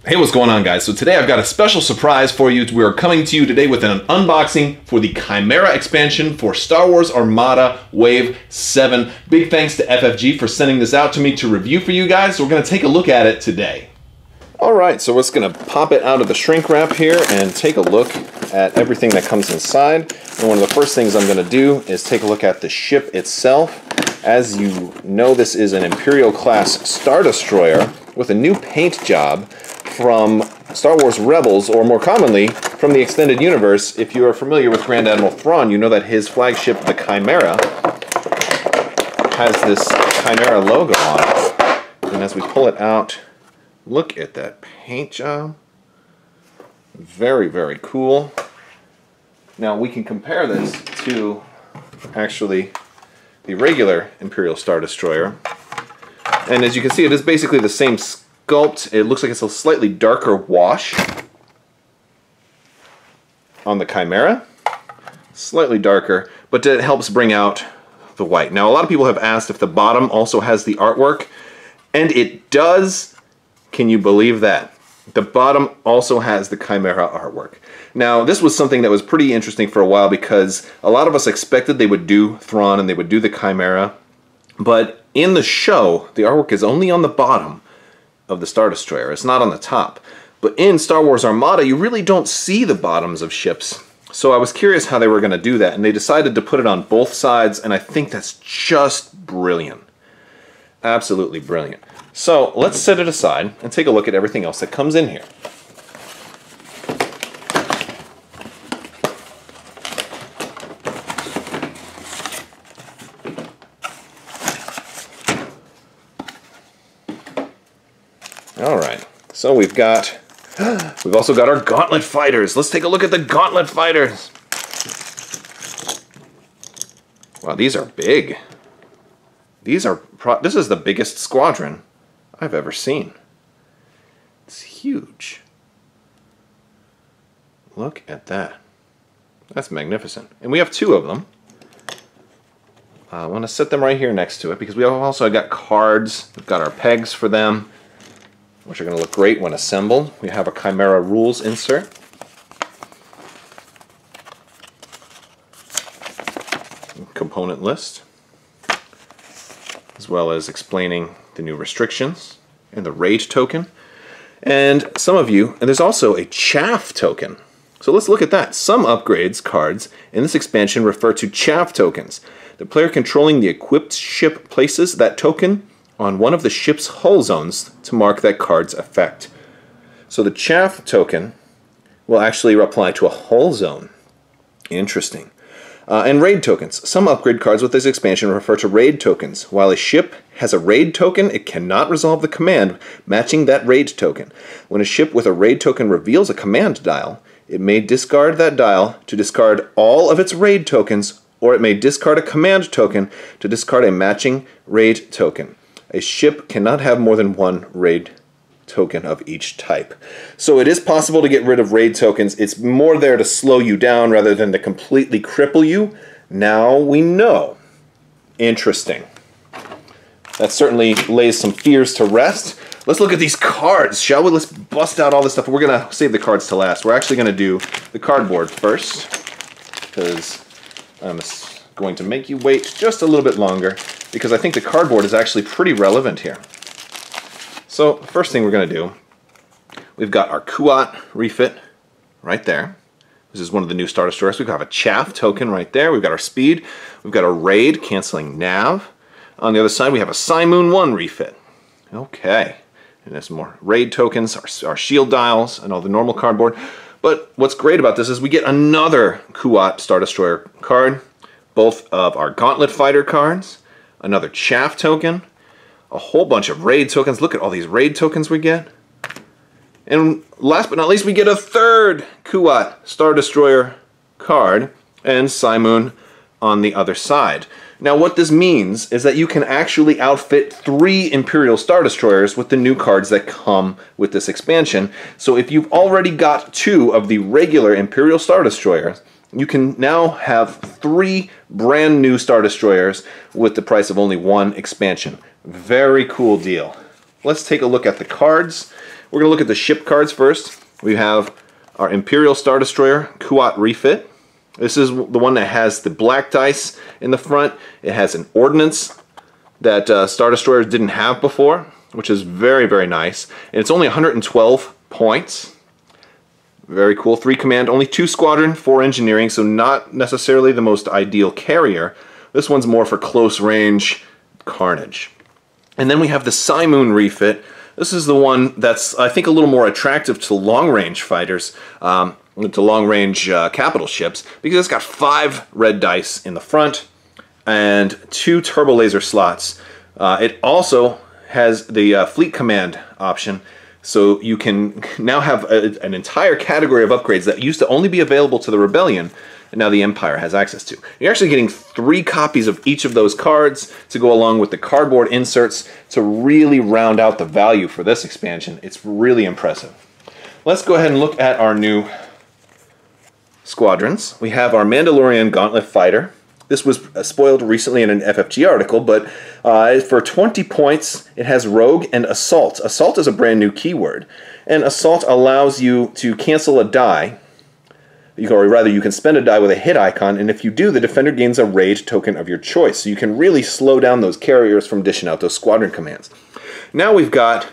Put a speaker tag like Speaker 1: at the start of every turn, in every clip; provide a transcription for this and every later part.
Speaker 1: Hey, what's going on, guys? So today I've got a special surprise for you. We are coming to you today with an unboxing for the Chimaera expansion for Star Wars Armada Wave 7. Big thanks to FFG for sending this out to me to review for you guys. So we're going to take a look at it today. Alright, so we're just going to pop it out of the shrink wrap here and take a look at everything that comes inside. And one of the first things I'm going to do is take a look at the ship itself. As you know, this is an Imperial class Star Destroyer with a new paint job from Star Wars Rebels, or more commonly, from the Extended Universe. If you are familiar with Grand Admiral Thrawn, you know that his flagship, the Chimaera, has this Chimaera logo on it. And as we pull it out, look at that paint job. Very, very cool. Now we can compare this to, actually, the regular Imperial Star Destroyer. And as you can see, it is basically the same sculpt. It looks like it's a slightly darker wash on the Chimaera. Slightly darker, but it helps bring out the white. Now, a lot of people have asked if the bottom also has the artwork, and it does. Can you believe that? The bottom also has the Chimaera artwork. Now, this was something that was pretty interesting for a while because a lot of us expected they would do Thrawn and they would do the Chimaera, but in the show, the artwork is only on the bottom of the Star Destroyer. It's not on the top. But in Star Wars Armada, you really don't see the bottoms of ships. So I was curious how they were going to do that, and they decided to put it on both sides, and I think that's just brilliant. Absolutely brilliant. So let's set it aside and take a look at everything else that comes in here. Alright, so we've also got our Gauntlet Fighters. Let's take a look at the Gauntlet Fighters. Wow, these are big. This is the biggest squadron I've ever seen. It's huge. Look at that. That's magnificent. And we have two of them. I want to set them right here next to it because we also got cards. We've got our pegs for them, which are going to look great when assembled. We have a Chimaera rules insert. Component list, as well as explaining the new restrictions and the raid token. And there's also a chaff token. So let's look at that. Some upgrades cards in this expansion refer to chaff tokens. The player controlling the equipped ship places that token on one of the ship's hull zones to mark that card's effect. So the chaff token will actually apply to a hull zone. Interesting. And raid tokens. Some upgrade cards with this expansion refer to raid tokens. While a ship has a raid token, it cannot resolve the command matching that raid token. When a ship with a raid token reveals a command dial, it may discard that dial to discard all of its raid tokens, or it may discard a command token to discard a matching raid token. A ship cannot have more than one raid token of each type. So it is possible to get rid of raid tokens. It's more there to slow you down rather than to completely cripple you. Now we know. Interesting. That certainly lays some fears to rest. Let's look at these cards, shall we? Let's bust out all this stuff. We're going to save the cards to last. We're actually going to do the cardboard first, because I'm going to make you wait just a little bit longer, because I think the cardboard is actually pretty relevant here. So, first thing we're going to do, we've got our Kuat refit right there. This is one of the new Star Destroyers. We've got a chaff token right there. We've got our speed. We've got our raid canceling nav. On the other side, we have a Simoon 1 refit. Okay. And there's more raid tokens, our shield dials, and all the normal cardboard. But what's great about this is we get another Kuat Star Destroyer card, both of our Gauntlet Fighter cards, another chaff token, a whole bunch of raid tokens. Look at all these raid tokens we get. And last but not least, we get a third Kuat Star Destroyer card and Simoon on the other side. Now what this means is that you can actually outfit 3 Imperial Star Destroyers with the new cards that come with this expansion. So if you've already got 2 of the regular Imperial Star Destroyers, you can now have 3 brand new Star Destroyers with the price of only 1 expansion. Very cool deal. Let's take a look at the cards. We're going to look at the ship cards first. We have our Imperial Star Destroyer Kuat refit. This is the one that has the black dice in the front. It has an ordnance that Star Destroyers didn't have before, which is very, very nice. And it's only 112 points. Very cool. 3 command, only 2 squadron, 4 engineering, so not necessarily the most ideal carrier. This one's more for close range carnage. And then we have the Simoon refit. This is the one that's, I think, a little more attractive to long-range fighters, to long-range capital ships, because it's got 5 red dice in the front and 2 turbo laser slots. It also has the fleet command option, so you can now have an entire category of upgrades that used to only be available to the Rebellion, and now the Empire has access to. You're actually getting 3 copies of each of those cards to go along with the cardboard inserts to really round out the value for this expansion. It's really impressive. Let's go ahead and look at our new squadrons. We have our Mandalorian Gauntlet Fighter. This was spoiled recently in an FFG article, but for 20 points, it has Rogue and Assault. Assault is a brand new keyword, and Assault allows you to cancel a die, or rather you can spend a die with a hit icon, and if you do, the defender gains a raid token of your choice. So you can really slow down those carriers from dishing out those squadron commands. Now we've got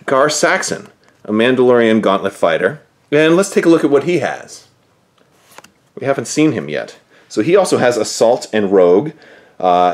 Speaker 1: Gar Saxon, a Mandalorian Gauntlet Fighter, and let's take a look at what he has. We haven't seen him yet. So he also has Assault and Rogue.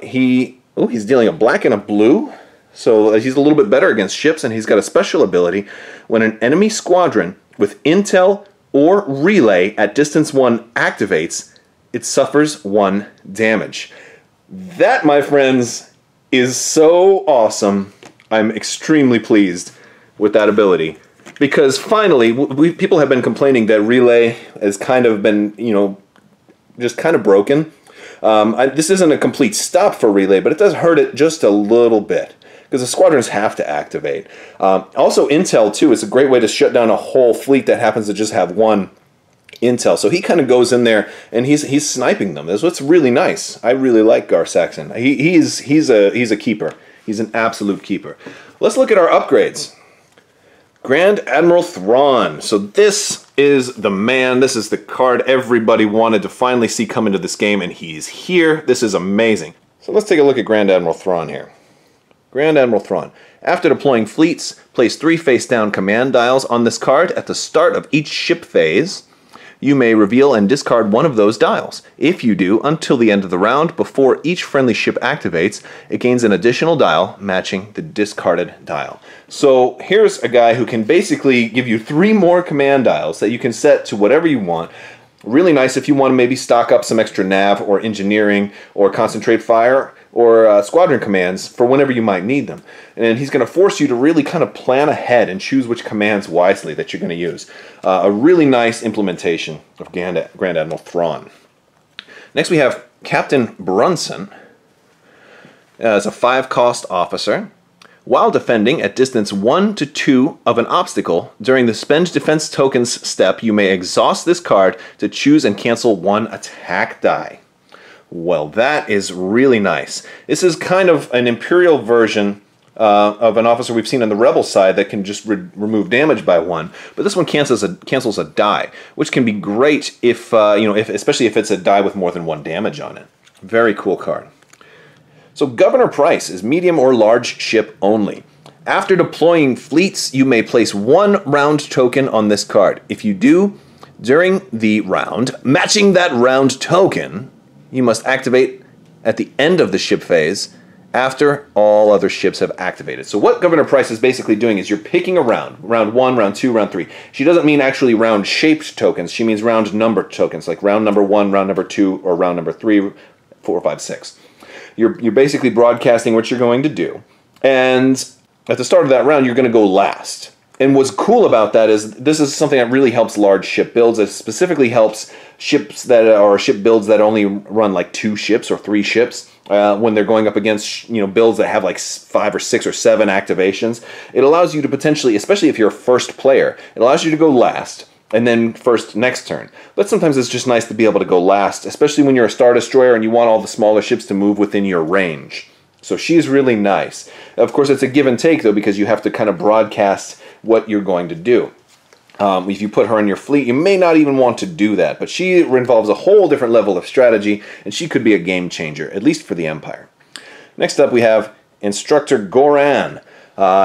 Speaker 1: He's dealing a black and a blue, so he's a little bit better against ships, and he's got a special ability. When an enemy squadron with intel or relay at distance 1 activates, it suffers 1 damage. That, my friends, is so awesome. I'm extremely pleased with that ability, because finally, people have been complaining that relay has kind of been, just kind of broken. This isn't a complete stop for relay, but it does hurt it just a little bit, because the squadrons have to activate. Also, intel, too, is a great way to shut down a whole fleet that happens to just have 1 intel. So he kind of goes in there, and he's sniping them. That's what's really nice. I really like Gar Saxon. He's a keeper. He's an absolute keeper. Let's look at our upgrades. Grand Admiral Thrawn. So this is the man. This is the card everybody wanted to finally see come into this game, and he's here. This is amazing. So let's take a look at Grand Admiral Thrawn here. Grand Admiral Thrawn. After deploying fleets, place 3 face-down command dials on this card at the start of each ship phase. You may reveal and discard one of those dials. If you do, until the end of the round, before each friendly ship activates, it gains an additional dial matching the discarded dial. So here's a guy who can basically give you 3 more command dials that you can set to whatever you want. Really nice if you want to maybe stock up some extra nav or engineering or concentrate fire or squadron commands for whenever you might need them. And he's going to force you to really kind of plan ahead and choose which commands wisely that you're going to use. A really nice implementation of Grand Admiral Thrawn. Next we have Captain Brunson as a 5-cost officer. While defending at distance 1 to 2 of an obstacle, during the spend defense tokens step, you may exhaust this card to choose and cancel 1 attack die. Well, that is really nice. This is kind of an Imperial version of an officer we've seen on the Rebel side that can just remove damage by 1, but this one cancels a die, which can be great if especially if it's a die with more than 1 damage on it. Very cool card. So Governor PRYCE is medium or large ship only. After deploying fleets, you may place 1 round token on this card. If you do, during the round, matching that round token, you must activate at the end of the ship phase after all other ships have activated. So what Governor PRYCE is basically doing is you're picking a round 1, round 2, round 3. She doesn't mean actually round shaped tokens, she means round number tokens, like round number 1, round number 2, or round number 3, 4, 5, 6. You're basically broadcasting what you're going to do. And at the start of that round, you're going to go last. And what's cool about that is this is something that really helps large ship builds. It specifically helps ships that are ship builds that only run like 2 ships or 3 ships when they're going up against builds that have like 5 or 6 or 7 activations. It allows you to potentially, especially if you're a first player, it allows you to go last and then first next turn. But sometimes it's just nice to be able to go last, especially when you're a Star Destroyer and you want all the smaller ships to move within your range. So she's really nice. Of course, it's a give and take, though, because you have to kind of broadcast what you're going to do. If you put her in your fleet, you may not even want to do that, but she involves a whole different level of strategy, and she could be a game changer, at least for the Empire. Next up, we have Instructor GORAN.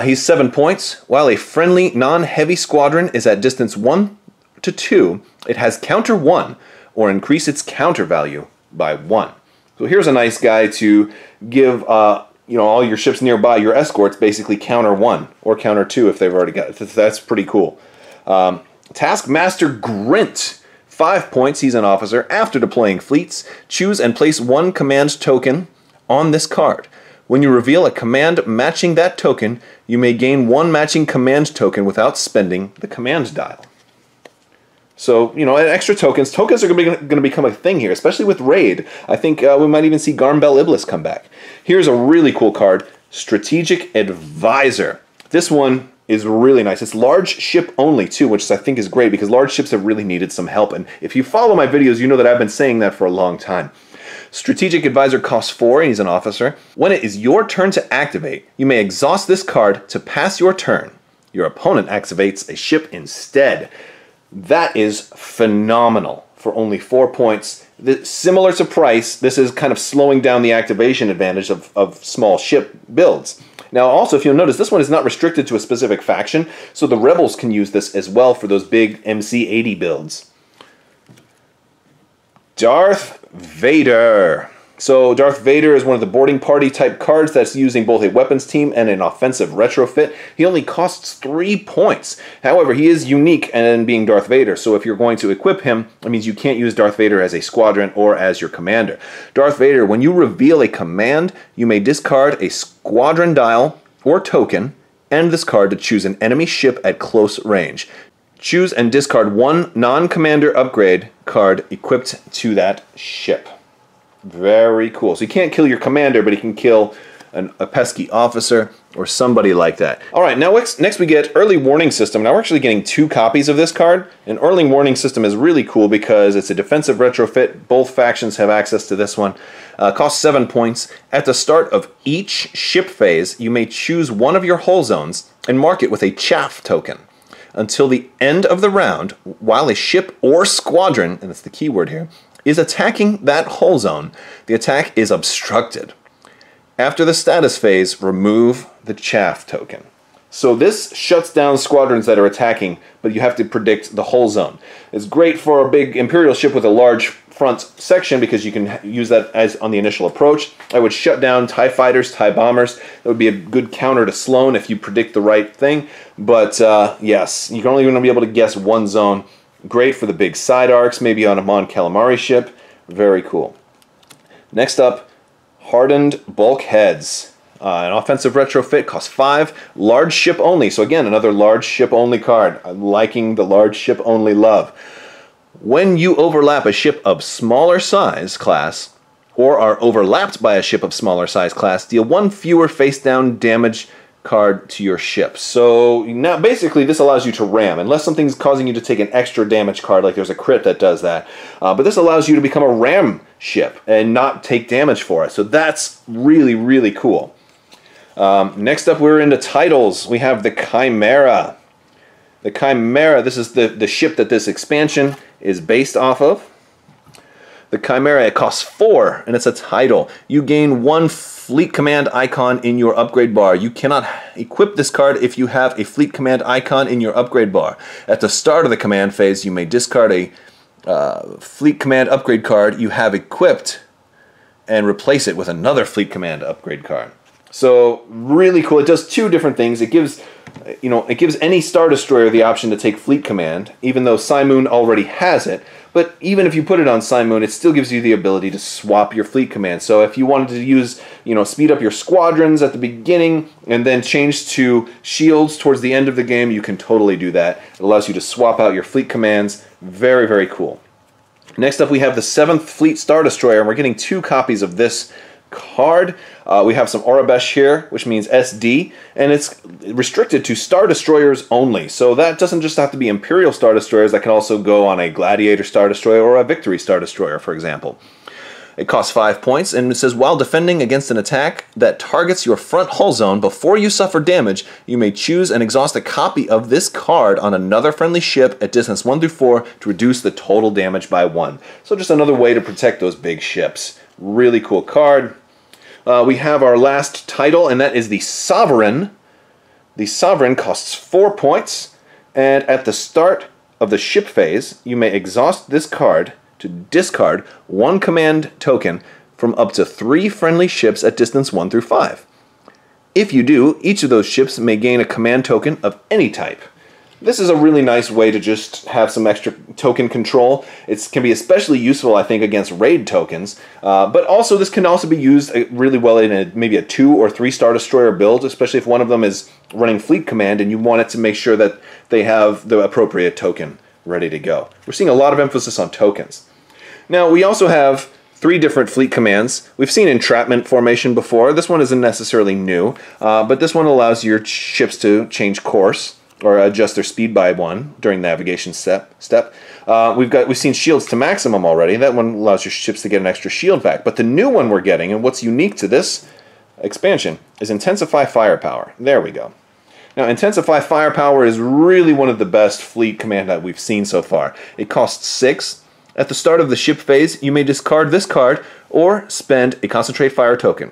Speaker 1: He's 7 points. While a friendly, non-heavy squadron is at distance 1 to 2, it has counter 1, or increase its counter value by 1. So here's a nice guy to give all your ships nearby, your escorts, basically counter 1 or counter 2 if they've already got it. That's pretty cool. Taskmaster Grint, 5 points. He's an officer. After deploying fleets, choose and place 1 command token on this card. When you reveal a command matching that token, you may gain 1 matching command token without spending the command dial. So, extra tokens. Tokens are going to become a thing here, especially with Raid. I think we might even see Garmbel Iblis come back. Here's a really cool card, Strategic Advisor. This one is really nice. It's large ship only, too, which I think is great because large ships have really needed some help. And if you follow my videos, you know that I've been saying that for a long time. Strategic Advisor costs 4, and he's an officer. When it is your turn to activate, you may exhaust this card to pass your turn. Your opponent activates a ship instead. That is phenomenal for only 4 points. Similar to PRYCE, this is kind of slowing down the activation advantage of small ship builds. Now also, if you'll notice, this one is not restricted to a specific faction, so the Rebels can use this as well for those big MC-80 builds. Darth Vader. So Darth Vader is one of the boarding party type cards that's using both a weapons team and an offensive retrofit. He only costs 3 points. However, he is unique in being Darth Vader, so if you're going to equip him, it means you can't use Darth Vader as a squadron or as your commander. Darth Vader, when you reveal a command, you may discard a squadron dial or token and this card to choose an enemy ship at close range. Choose and discard 1 non-commander upgrade card equipped to that ship. Very cool. So you can't kill your commander, but he can kill a pesky officer or somebody like that. All right, now next we get Early Warning System. Now we're actually getting 2 copies of this card. An Early Warning System is really cool because it's a defensive retrofit. Both factions have access to this one. Costs 7 points. At the start of each ship phase, you may choose one of your hull zones and mark it with a chaff token. Until the end of the round, while a ship or squadron, and that's the key word here, is attacking that hull zone, the attack is obstructed. After the status phase, remove the chaff token. So this shuts down squadrons that are attacking, but you have to predict the hull zone. It's great for a big Imperial ship with a large front section because you can use that as on the initial approach. I would shut down TIE fighters, TIE bombers. That would be a good counter to Sloane if you predict the right thing. But yes, you're only going to be able to guess 1 zone. Great for the big side arcs, maybe on a Mon Calamari ship. Very cool. Next up, Hardened Bulkheads. An offensive retrofit, costs 5. Large ship only. So again, another large ship only card. I'm liking the large ship only love. When you overlap a ship of smaller size class, or are overlapped by a ship of smaller size class, deal 1 fewer face down damage card to your ship. So now basically this allows you to ram, unless something's causing you to take an extra damage card, like there's a crit that does that. But this allows you to become a ram ship and not take damage for it. So that's really, really cool. Next up, we're into titles. We have the Chimaera. The Chimaera, this is the ship that this expansion is based off of. The Chimaera, it costs 4, and it's a title. You gain 1 Fleet Command icon in your upgrade bar. You cannot equip this card if you have a Fleet Command icon in your upgrade bar. At the start of the command phase, you may discard a Fleet Command upgrade card you have equipped and replace it with another Fleet Command upgrade card. So really cool. It does 2 different things. It gives any Star Destroyer the option to take Fleet Command, even though Simoon already has it. But even if you put it on Simoon, it still gives you the ability to swap your Fleet Command. So if you wanted to use, speed up your squadrons at the beginning and then change to shields towards the end of the game, you can totally do that. It allows you to swap out your Fleet Commands. Very, very cool. Next up, we have the 7th Fleet Star Destroyer, and we're getting 2 copies of this card. We have some Orabesh here, which means SD, and it's restricted to Star Destroyers only. So that doesn't just have to be Imperial Star Destroyers, that can also go on a Gladiator Star Destroyer or a Victory Star Destroyer, for example. It costs 5 points, and it says, while defending against an attack that targets your front hull zone before you suffer damage, you may choose and exhaust a copy of this card on another friendly ship at distance 1 through 4 to reduce the total damage by 1. So just another way to protect those big ships. Really cool card. We have our last title, and that is the Sovereign. The Sovereign costs 4 points, and at the start of the ship phase, you may exhaust this card to discard 1 command token from up to 3 friendly ships at distance 1 through 5. If you do, each of those ships may gain a command token of any type. This is a really nice way to just have some extra token control. It can be especially useful, I think, against raid tokens, but also this can also be used really well in maybe a 2 or 3 Star Destroyer build, especially if one of them is running Fleet Command and you want it to make sure that they have the appropriate token ready to go. We're seeing a lot of emphasis on tokens. Now, we also have 3 different fleet commands. We've seen entrapment formation before. This one isn't necessarily new, but this one allows your ships to change course or adjust their speed by 1 during navigation step. We've seen shields to maximum already. That one allows your ships to get an extra shield back. But the new one we're getting, and what's unique to this expansion, is Intensify Firepower. There we go. Now, Intensify Firepower is really one of the best fleet command that we've seen so far. It costs 6. At the start of the ship phase, you may discard this card or spend a Concentrate Fire token.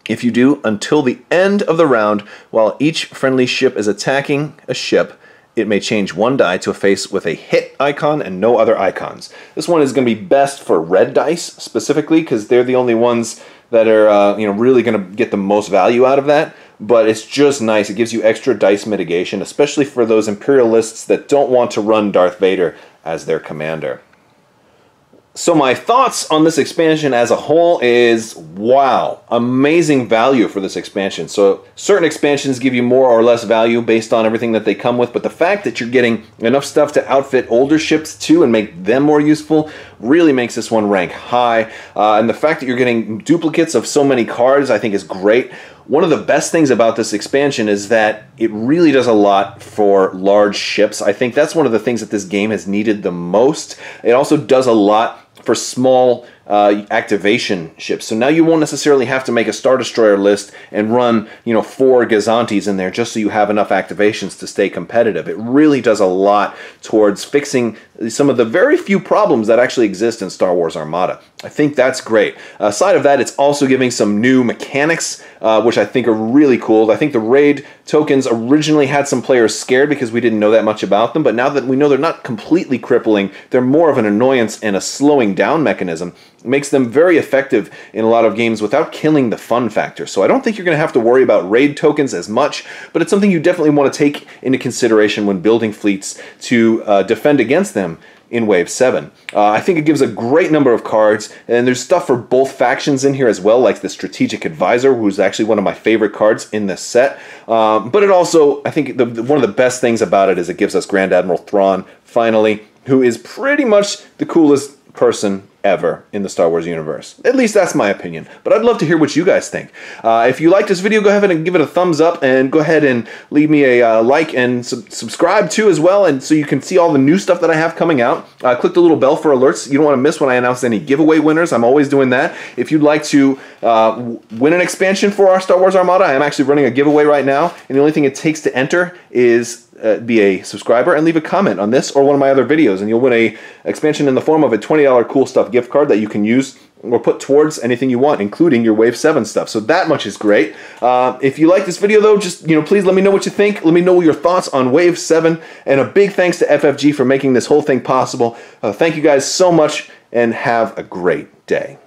Speaker 1: If you do, until the end of the round, while each friendly ship is attacking a ship, it may change 1 die to a face with a hit icon and no other icons. This one is going to be best for red dice specifically because they're the only ones that are really going to get the most value out of that. But it's just nice. It gives you extra dice mitigation, especially for those Imperialists that don't want to run Darth Vader as their commander. So my thoughts on this expansion as a whole is, wow, amazing value for this expansion. So certain expansions give you more or less value based on everything that they come with, but the fact that you're getting enough stuff to outfit older ships too and make them more useful really makes this one rank high. And the fact that you're getting duplicates of so many cards I think is great. One of the best things about this expansion is that it really does a lot for large ships. I think that's one of the things that this game has needed the most. It also does a lot for small activation ships. So now you won't necessarily have to make a Star Destroyer list and run 4 Gazantes in there just so you have enough activations to stay competitive. It really does a lot towards fixing some of the very few problems that actually exist in Star Wars Armada. I think that's great. Aside of that, it's also giving some new mechanics, which I think are really cool. I think the raid tokens originally had some players scared because we didn't know that much about them, but now that we know they're not completely crippling, they're more of an annoyance and a slowing down mechanism. It makes them very effective in a lot of games without killing the fun factor. So I don't think you're going to have to worry about raid tokens as much, but it's something you definitely want to take into consideration when building fleets to defend against them in Wave 7. I think it gives a great number of cards, and there's stuff for both factions in here as well, like the Strategic Advisor, who's actually one of my favorite cards in this set. But it also, I think one of the best things about it is it gives us Grand Admiral Thrawn, finally, who is pretty much the coolest person ever in the Star Wars universe. At least that's my opinion. But I'd love to hear what you guys think. If you like this video, go ahead and give it a thumbs up, and go ahead and leave me a like and subscribe too as well, and so you can see all the new stuff that I have coming out. Click the little bell for alerts. You don't want to miss when I announce any giveaway winners. I'm always doing that. If you'd like to win an expansion for our Star Wars Armada, I am actually running a giveaway right now, and the only thing it takes to enter is be a subscriber and leave a comment on this or one of my other videos, and you'll win a expansion in the form of a $20 Cool Stuff gift card that you can use or put towards anything you want, including your Wave 7 stuff. So that much is great. If you like this video though, just please let me know what you think. Let me know your thoughts on Wave 7, and a big thanks to FFG for making this whole thing possible. Thank you guys so much, and have a great day.